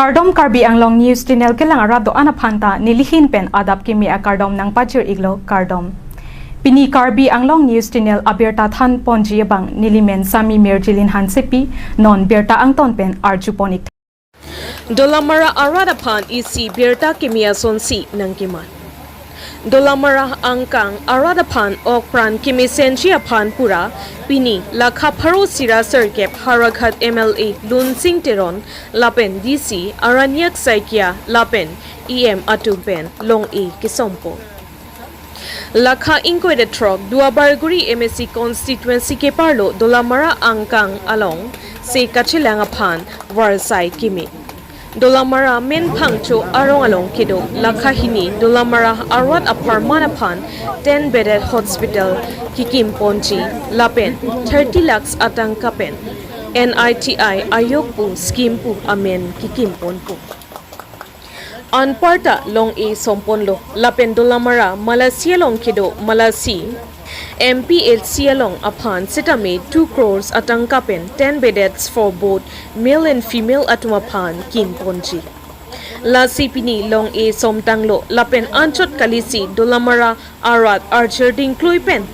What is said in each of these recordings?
Kardom Karbi Anglong News Channel kelang arado anaphanta nilihin pen adap kimi a kardom nang pachir iglo kardom. Pini Karbi Anglong News Channel abirta than ponji bang nilimen sami merjilin hansepi non birta angton pen arjuponik. Dalamara aradapan isi birta kimia sonsi nangkiman. Dalamara angkang aradapan okpran kimisensia pan pura pini lakha pharo sira serkep harakat MLA Lun Sing Teron lapen DC aranyak saikia lapen EM atupen long e kisompo. Lakha inquire trok duabarguri MSC constituency ke parlo Dalamara angkang along se kachilanga pan warsai kimi. Dalamara men pangcho arong along kido lakha hini Dalamara arwat aparmana pan 10 bedded hospital kikim ponchi lapen 30 lakhs atang kapen NITI ayokpu scheme pu amen kikim ponpu Anparta long e somponlo lapen Dalamara Malaysia long kido Malasi MPHC along upon sitame 2 crores atang kapen 10 beds for both male and female atumapan kim ponchi. La sipini long e somtanglo lapen anchot kalisi Dalamara arat archer ding kluipen.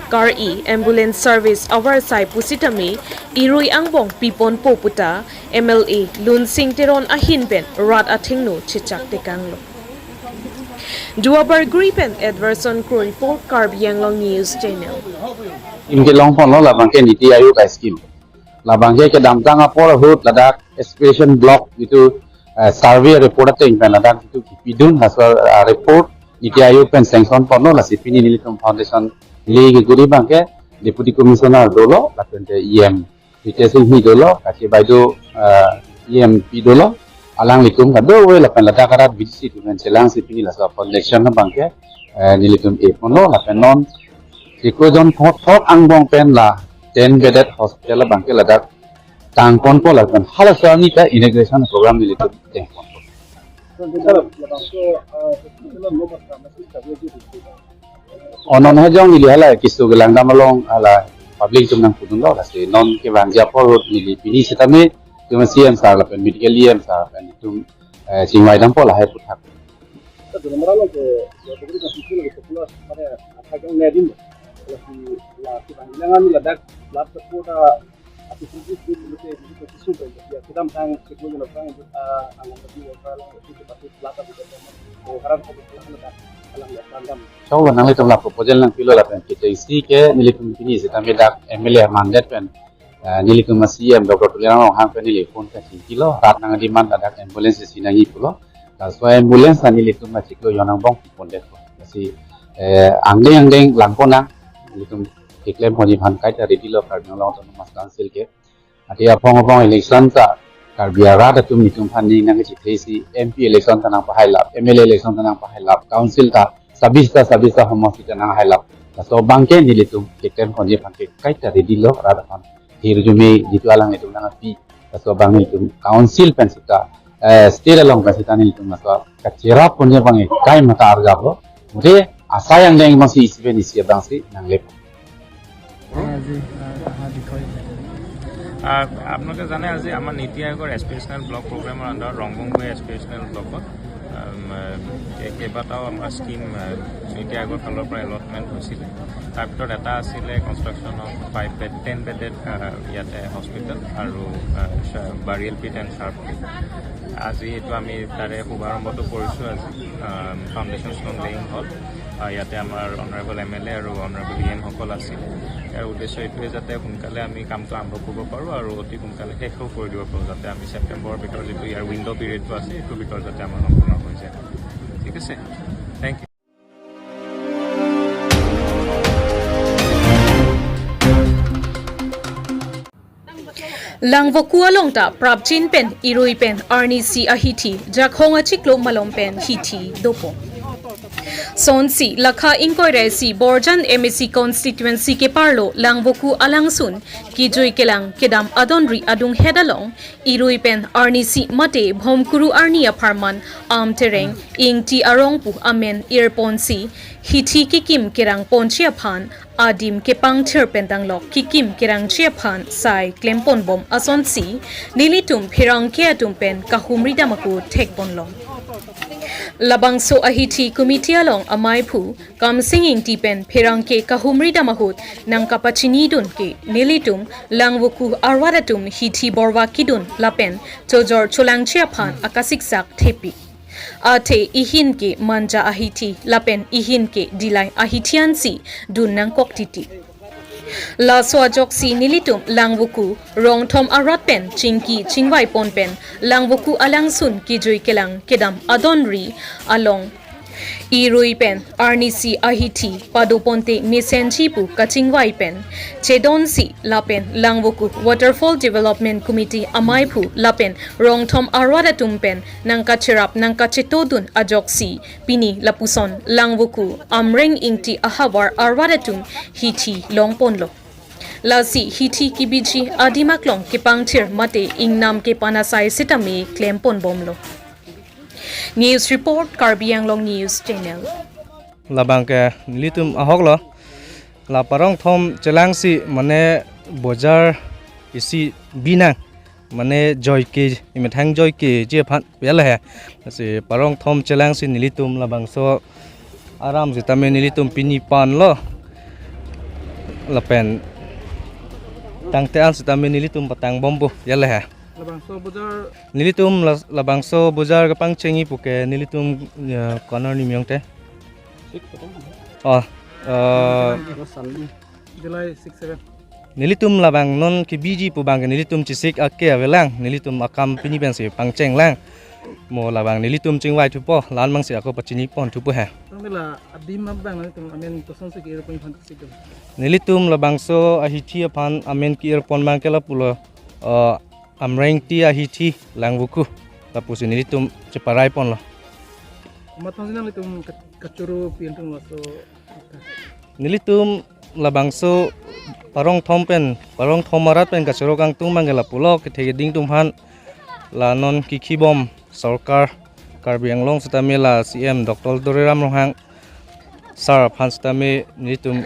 Car e ambulance service our sai pusitame irui angbong pipon poputa MLA Lun Sing Teron ahinpen rat athingno chichak tekanglo. Duabar Gripen Edverson Crew Report Karbi Anglong News Channel. Imke long pon lo labang ke niti ayu ka scheme. Labang ke dam tang apor hut ladak aspiration block itu survey report ate impen ladak itu pidun hasal report niti ayu pen sanction pon lo la sipini nilitum foundation legi guri bang ke deputy commissioner dolo lapen te EM detail hi dolo kati baido EM pi dolo alang likum kado we lapan lada karat bisi tu men selang sipini la sa election na bangke nilitum e pono lapan non iko jon thok angbong pen la 10 bedded hospital bangke lada tang pon po lapan hala sarni ka integration program nilitum te onon hajong nili hala kisu gelang damalong ala public tum nang pudun lo la se non ke bangja por nili pini sitame cuma CM sar la pen medical EM sar pen itu singwai dampo lah hai puthak Dalamara lo ke begitu kasih lo ke popular pada Achainong nedin la kibangan ladak lab support aktiviti itu ke kisu ke ya kita tang sekali lo tang angan lebih wakala itu pasti lata itu harap ko ladak alam ya tandam so nang le tum la proposal nang pilo la pen kita isi ke nilitum pini sitame dak MLA mandate pen nilitum masih Dr. Tuliang hang pen nilipun ka kilo rat nang demand ladak ambulance sinangi pulo so ambulance nilitum ma ciklo yonang bong pondet si angdeng langkona nilitum diklaim honi han kai ta ready lo karbiang long to mas council ke atia phong election ta karbiara da tum nitum funding nang chi thesi MP election ta nang pa hailap MLA election ta nang pa hailap council ta sabista homosi ta nang hailap so bangke nilitum diklaim honi han kai ta ready lo rada han hirjume jitu alang itu nang pi so bang itu council pensita state along pensita ni itu maswa kacira punya bang kai mata arga ho muje asa yang deng masih isbe ni sia bang si nang lep আপোনালোকে জানে আজি আমাৰ নীতি আয়োগৰ এছপিৰেশ্যনেল ব্লক প্ৰগ্ৰেমৰ আণ্ডাৰত ৰংগংগৈ এছপিৰেশ্যনেল ব্লকত কেইবাটাও আমাৰ স্কিম নীতি আয়োগৰ ফালৰ পৰা এলটমেণ্ট হৈছিলে তাৰ ভিতৰত এটা আছিলে কনষ্ট্ৰাকশ্যন অফ 10 বেডেড ইয়াতে হস্পিটেল আৰু বাৰিয়েল পিট এণ্ড চাৰ্প পিট আজি এইটো আমি তাৰে শুভাৰম্ভটো কৰিছোঁ আজি ফাউণ্ডেশ্যন ষ্ট'ন লেইং হ'ল ইয়াতে আমাৰ অনাৰেবল MLA আৰু অনাৰেবল EM সকল আছিল ইয়াৰ উদ্দেশ্য এইটোৱে যাতে সোনকালে আমি কামটো আৰম্ভ কৰিব পাৰোঁ আৰু অতি সোনকালে শেষো কৰি দিব পাৰোঁ যাতে আমি ছেপ্টেম্বৰৰ ভিতৰত যিটো ইয়াৰ উইণ্ড' পিৰিয়ডটো আছে এইটোৰ ভিতৰত যাতে আমাৰ সম্পূৰ্ণ হৈ যায় ঠিক আছে thank you Langvoku along ta prabchin pen irui pen arni si ahiti jakhonga chiklo malom pen hiti dopo Sonsi lakha inquiry si Borjan MSC constituency ke parlo langvoku alangsun ki joi kelang kedam adonri adung hedalong irui pen arni si mate bhomkuru arni aparman am tereng ing ti arongpu amen earponsi hiti ki kim kerang ponchi aphan adim ke pangthir pendang lok kikim kirang chia phan sai klempon bom ason si nilitum phirang ke atum pen kahumri damaku thekpon long labangso ahithi kumitia long amai phu kam singing ti pen phirang ke kahumri damahut nang kapachini dun ke nilitum langwuku arwadatum hithi borwa kidun lapen chojor chulang chia phan akasik sak thepi ate ihin ke manja ahithi lapen ihin ke dilai ahithian si dun nang koktiti la swajok si nilitum langwuku rong thom arat pen chingki chingwai pon pen langwuku alang sun ki joi kelang kedam adonri along irui pen arnisi ahithi paduponte mesenchi pu kachingwai pen chedon si lapen langwuku waterfall development committee amai phu lapen rong thom arwada tumpen nangka chirap nangka chetodun ajok si pini lapuson langwuku amreng ingti ahavar arwada tum hithi longpon lo lasi hithi kibiji adimaklong kipangthir mate ingnam ke panasai sitame klempon bomlo News report Karbi Anglong News Channel. Labang ke litum ahok lo. La parong thom chelang si mane bojar isi binang mane joy ke imethang joy ke je phan bel hai. Si parong thom chelang si nilitum labang so aram si tame nilitum pini pan lo. Lapen tang tean si tame nilitum patang bombo yel hai. Nilitum labangso buzar kapang chengi puke nilitum corner ni myong te July 6-7 nilitum labang non ki biji pu bang nilitum chisik akke avelang nilitum akam pini ben se pangcheng lang mo labang nilitum chingwai tu po lan mang se ako pachini pon tu pu ha Nila adim mabang nilitum amen toson se ki point fantastic nilitum labangso ahithi aphan amen ki pon mang kela pulo amreng ti ahithi langbuku tapusi nilitum ceparai pon lo Matong sina nilitum kacuru piantung waso nilitum labangso parong thompen parong thomarat pen kachoro kang tung mangela pulo ke thege ding tum han la non kikhibom sarkar Karbi Anglong sitame la CM Dr. Doreram Rohang sar phan sitame nilitum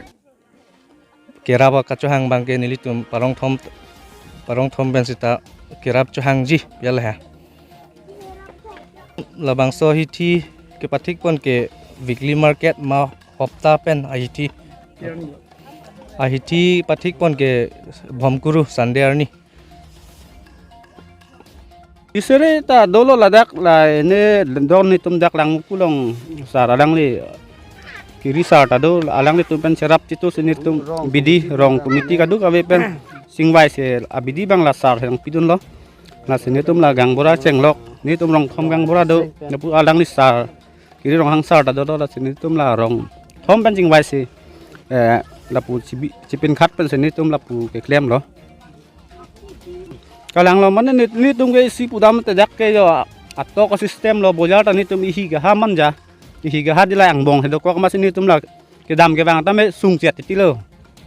keraba kachohang bangke nilitum parong thom pen sita kerap chohang ji yal ha labangso hithi ke pathik pon ke weekly market ma hopta pen ahithi pathik pon ke bhomkuru sunday arni Isere ta dolo ladak la ne don ni tum dak lang kulong saralang li kiri sarta do alang li tum pen serap titu sinir tum bidi rong committee kadu kawe pen singwai se abidi bang la sar hang pidun lo na sinir tum la gang bora chenglok ni tum rong thom gang bora do na pu alang li sar kiri rong hang sarta do la sinir tum la rong thom pen singwai se la pu chipin khat pen sinir tum la pu ke klem lo kalang lo man ni tum ke si pudam te dak ke yo atto ko system lo bojar ta ni tum hi ga ha manja hi ga ha dilai ang bong he do ko ma ni tum la ke dam ke bang ta me sung chet ti lo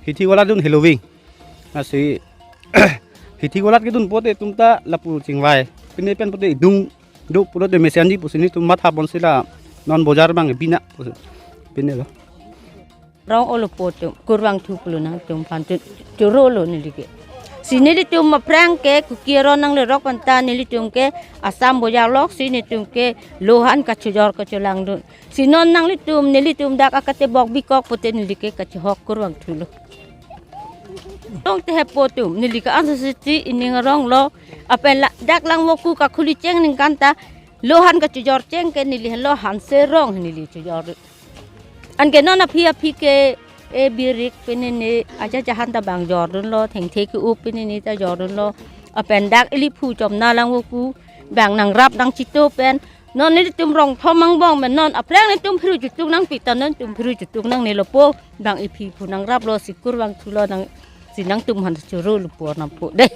hi thi wala dun halloween na si hi thi wala ke dun pote tum ta la pu chingwai pine pen pote dung du puro de mesian ji pusini tum mat ha bon sila non bojar bang bina pine lo Rong olopoto kurwang thuplu nang tum pan tu rolo ni dige sini tum ma prang ke kukiro nang le rok panta ni tum ke asam boja lok sini tum ke lohan ka chujor ka chulang dun sinon nang tum ni tum dak akate bok bikok pote ni dige ka chhok kurwang thulo tong te hepotum ni dige ansati ining rong lo apen dak lang woku ka khuli cheng ning kanta lohan ka chujor cheng ke ni lo han se rong ni li chujor an ke non aphi ke e birik penene aja jahan ta bang jorun lo theng the ku up penene ta jorun lo apen dak ili phu chom na lang ku bang nang rap nang chito pen non ni tum rong thomang bong men non aprang ni tum phru jutuk nang pitan non tum phru jutuk nang ne lo po bang ipi phu nang rap lo sikur wang thulo nang sinang tum han churu lu po na po de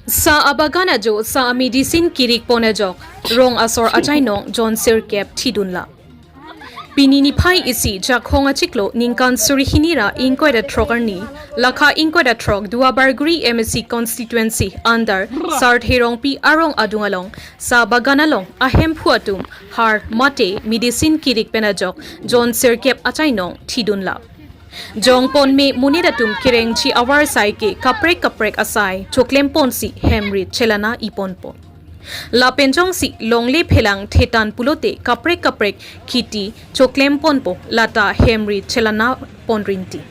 Sa abagana jo sa medicine kirik ponejok rong asor achainong John Sirkep thidunla Pini ni pai isi jak honga chiklo ningkan surihinira inkoi da trokarni lakha inkoi da trok dua barguri MSC constituency under Sart Herong pi arong adungalong sa baganalong ahem phuatum har mate medicine kirik penajok John Sirkep Achainong thidunla Jong pon me munidatum kireng chi awar sai ke kaprek asai choklem pon si hemri chelana ipon pon La penjong si longle phelang thetan pulote kaprek kiti choklem pon po lata hemri chelana ponrinti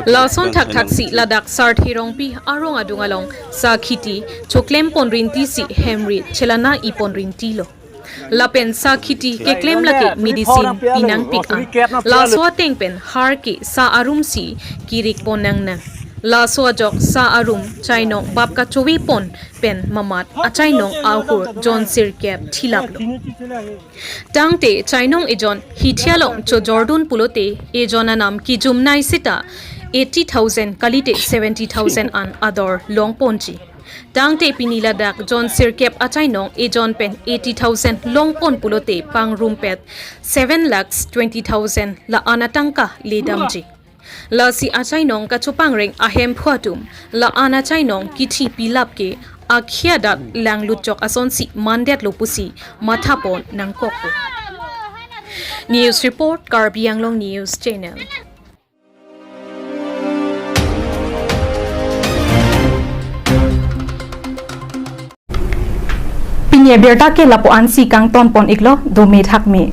La son thak si ladak Sart Herong pi arong adungalong sa khiti choklem ponrinti si hemri chelana ipon rinti lo La pen sa khiti ke claim lake medicine pinang pik la so teng pen har ke sa arum si kirik ponang na la so jok sa arum chainong bab ka chowi pon pen mamat achainong ahur John Sirkep thilaplo tangte chainong ejon hithialong cho Jordan pulote ejona nam ki jumnai sita 80,000 kalite 70,000 an ador long ponchi Tangte pinila dak John Sirkep Achainong ejon pen 80,000 long pon pulote pang rumpet 7,20,000 la anatangka le damji La si Achainong ka chupang reng ahem phuatum la ana chainong kithi pilap ke akhia dat lang luchok ason si mandet lopusi mathapon nang kokko News report Karbi Anglong News Channel Pinya berta ke lapuan si kang ton pon iklo do me thak me